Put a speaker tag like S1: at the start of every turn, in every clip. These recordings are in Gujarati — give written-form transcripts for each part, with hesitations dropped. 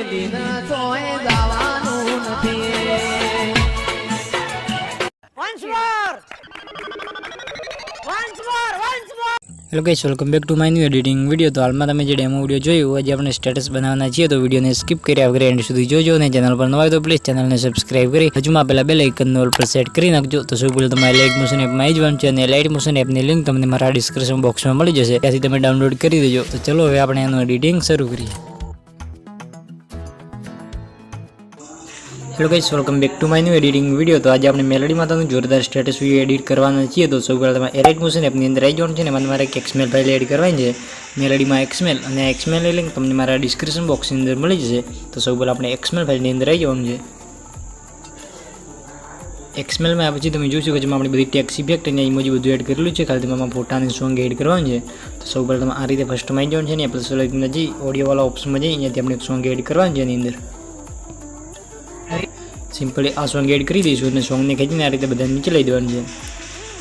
S1: મેલીને ચોય જવાનું નથી.
S2: Hello guys, welcome back to my new editing video. તો હાલમાં તમે જે ડેમો વિડીયો જોયું, આજે આપણે સ્ટેટસ બનાવવાના છીએ, તો વિડીયોને સ્કીપ કર્યા વગર એન્ડ સુધી જોજો. અને ચેનલ પર નવા હોય તો પ્લીઝ ચેનલને સબસ્ક્રાઇબ કરી હજુમાં પહેલા બેલ આઇકનને ઓલ પર સેટ કરી નાખજો. તો સૌ પહેલાં તમારે લાઇટ મોશન એપમાં આવી જવાનું છે, અને લાઇટ મોશન એપની લિંક તમને મારા ડિસ્ક્રિપ્શન બોક્સમાં મળી જશે, ત્યાંથી તમે ડાઉનલોડ કરી દેજો. તો ચલો હવે આપણે એનું એડિટિંગ શરૂ કરીએ. Hello guys, welcome back to my new editing video. તો આજે આપણે મેલોડી માતાનું જોરદાર સ્ટેટસ વિડીયો એડિટ કરવાના છીએ. તો સૌ પહેલાં તમારે એરાઇટ મોશન એપની અંદર આવી જવાનું છે, અને તમારે એક એક્સમેલ ફાઇલ એડ કરવાની છે મેલોડીમાં એક્સમેલ, અને એક્સમેલની લિંક તમને મારા ડિસ્ક્રિપ્શન બોક્સની અંદર મળી જશે. તો સૌ પહેલાં આપણે એક્સમેલ ફાઇલની અંદર આવી જવાનું છે. એક્સમેલમાં આ પછી તમે જોશો કે જેમાં આપણે બધી ટેક્સ ઇફેક્ટ અને ઇમોજી બધું એડ કરેલું છે, ખાલી તેમાં ફોટા અને સોંગ એડ કરવાનું છે. તો સૌ પહેલાં તમે આ રીતે ફર્સ્ટમાં આવી જવાનું છે, ને પ્લસ સિલેક્ટમાં જઈ ઓડિયોવાળા ઓપ્શનમાં જઈ અહીંયાથી આપણે એક સોંગ એડ કરવાનું છે. એની અંદર સિમ્પલી આ સોંગ એડ કરી દઈશું, અને સોંગને ખેંચીને આ રીતે બધા નીચે લઈ દેવાનું છે.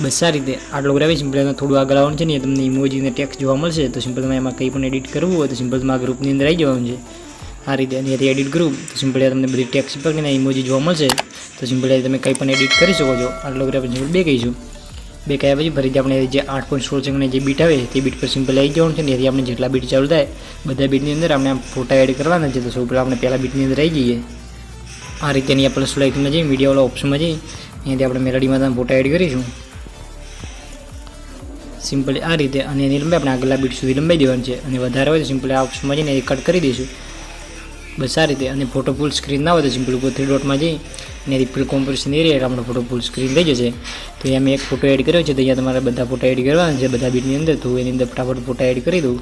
S2: બસ આ રીતે આટલો કરાવી સિમ્પલી થોડું આગળ આવવાનું છે, ને તમને ઇમોજી અને ટેક્સ્ટ જોવા મળશે. તો સિમ્પલ તમે એમાં કંઈ પણ એડિટ કરવું હોય તો સિમ્પલ તમે આ ગ્રુપની અંદર આવી જવાનું છે. આ રીતે અહીંયાથી એડિટ ગ્રુપ, તો સિમ્પલી તમને બધી ટેક્સ્ટ ઇફેક્ટ અને ઇમોજી જોવા મળશે. તો સિમ્પલી તમે કંઈ પણ એડિટ કરી શકો છો. આટલો કર્યા પછી બે કહીશું, બે કહ્યા પછી ફરીથી આપણે જે 8.16 સેકન્ડની જે બીટ આવે તે બીટ પર સિમ્પલ આવી જવાનું છે. ને એથી આપણે જેટલા બીટ ચાલુ થાય બધા બીટની અંદર આપણે ફોટા એડ કરવાના છે. તો સૌ પહેલાં આપણે પહેલાં બીટની અંદર આવી જઈએ. આ રીતે અહીંયા પ્લસ લાઇટમાં જઈ મીડિયાવાળા ઓપ્શનમાં જઈ અહીંયાથી આપણે મેલોડીમાં ફોટા એડ કરીશું સિમ્પલી આ રીતે. અને એની લંબાઈ આપણે આગલા બીટ સુધી લંબાઈ દેવાની છે, અને વધારે હોય તો સિમ્પલી આ ઓપ્શનમાં જઈને એ કટ કરી દઈશું. બસ આ રીતે. અને ફોટો ફૂલ સ્ક્રીન ના હોય તો સિમ્પલ ઉપર 3 ડોટમાં જઈ અને એથી ફૂલ કોમ્પોઝિશન એરિયા એટલે આપણો ફોટો ફૂલ સ્ક્રીન થઈ જશે. તો અહીંયા મેં એક ફોટો એડ કર્યો છે, તો અહીંયા તમારે બધા ફોટા એડ કરવાના છે બધા બીટની અંદર. તો એની અંદર ફટાફટ ફોટા એડ કરી દઉં.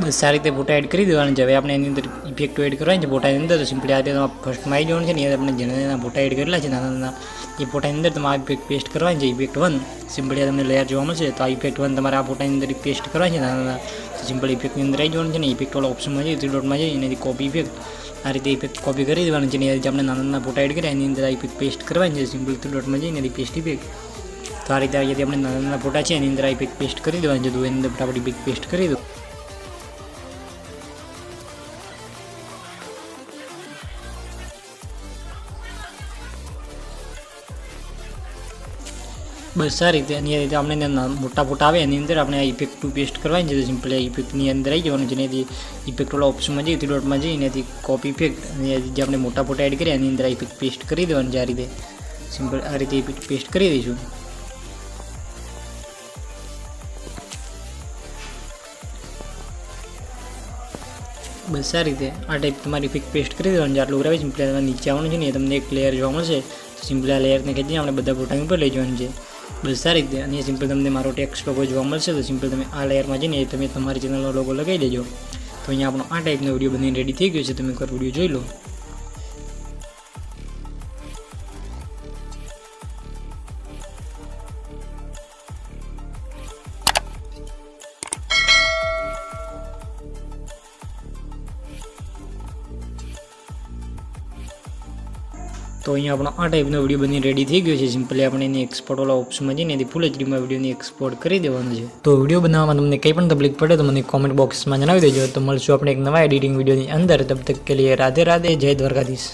S2: બસ આ રીતે ફોટા એડ કરી દેવાના છે. હવે આપણે એની અંદર ઇફેક્ટો એડ કરવાની છે ફોટાની અંદર. તો સિમ્પલી આ રીતે ફર્સ્ટમાં આવી જવાનું છે, ને આપણે જેના નાના ફોટા એડ કરેલા છે નાના નાના એ ફોટાની અંદર તમારે આ ઇફેક્ટ પેસ્ટ કરવાની છે. ઇફેક્ટ 1 સિમ્પલી તમને લેયર જોવા મળશે. તો આ ઇફેક્ટ 1 તમારે આ ફોટાની અંદર પેસ્ટ કરવાની છે નાના નાના. તો સિમ્પલી ઇફેક્ટની અંદર આવી જવાનું છે, ને ઇફેક્ટવાળા ઓપ્શનમાં જઈ 3 ડોટમાં જઈ એનાથી કોપી ઇફેક્ટ આ રીતે ઇફેક્ટ કોપી કરી દેવાનું છે. ને આપણે નાના નાના ફોટા એડ કર્યા એની અંદર આ ઇફેક્ટ પેસ્ટ કરવાની છે. સિમ્પલી 3 ડોટમાં જઈને એની પેસ્ટ ઇફેક્ટ. તો આ રીતે અહીંયાથી આપણે નાના નાના ફોટા છે એની અંદર આ ઇફેક્ટ પેસ્ટ કરી દેવાની છે. તો એની અંદર ફટાફટ ઇફેક્ટ પેસ્ટ કરી દો. બસ આ રીતે. અને એ રીતે આપણે મોટા ફોટા આવે એની અંદર આપણે આ ઇફેક્ટ 2 પેસ્ટ કરવાની છે. તો સિમ્પલી આ ઇફેક્ટની અંદર આવી જવાનું છે, એનાથી ઇફેક્ટવાળા ઓપ્શનમાં જઈ 3 ડોટમાં જઈ એનાથી કોપી ઇફેક્ટ અને જે આપણે મોટા ફોટા એડ કર્યા એની અંદર આ ઇફેક્ટ પેસ્ટ કરી દેવાની છે. આ રીતે સિમ્પલ આ રીતે ઇફેક્ટ પેસ્ટ કરી દઈશું. બસ આ રીતે આ ટાઈપ તમારી ઇફેક્ટ પેસ્ટ કરી દેવાનું છે. આટલું કરાવી સિમ્પલી નીચે આવવાનું છે, ને તમને એક લેયર જોવા મળશે. સિમ્પલી આ લેયરને ખેંચીને આપણે બધા ફોટાની ઉપર લઈ જવાનું છે. બસ આ રીતે. અને સિમ્પલ તમને મારો ટેક્સ્ટ લોગો જોવા મળશે. તો સિમ્પલ તમે આ લેયરમાં જઈને તમે તમારી ચેનલનો લોગો લગાવી દેજો. તો અહીંયા આપણો આ ટાઈપનો વિડીયો બનીને રેડી થઈ ગયો છે. તમે એકવાર વિડીયો જોઈ લો. તો અહીંયા આપણો આ ટાઈપનો વિડીયો બની રેડી થઈ ગયો છે. સિમ્પલી આપણે એની એક્સપોર્ટવાળા ઓપ્શનમાં જઈને એની ફૂલ એચડીમાં વિડીયોની એક્સપોર્ટ કરી દેવાનું છે. તો વિડીયો બનાવવામાં તમને કંઈ પણ તકલીફ પડે તો મને કોમેન્ટ બોક્સમાં જણાવી દેજો. તો મળશું આપણે એક નવા એડિટિંગ વિડીયોની અંદર. તબ તક કે લીએ રાધે રાધે, જય દ્વારકાધીશ.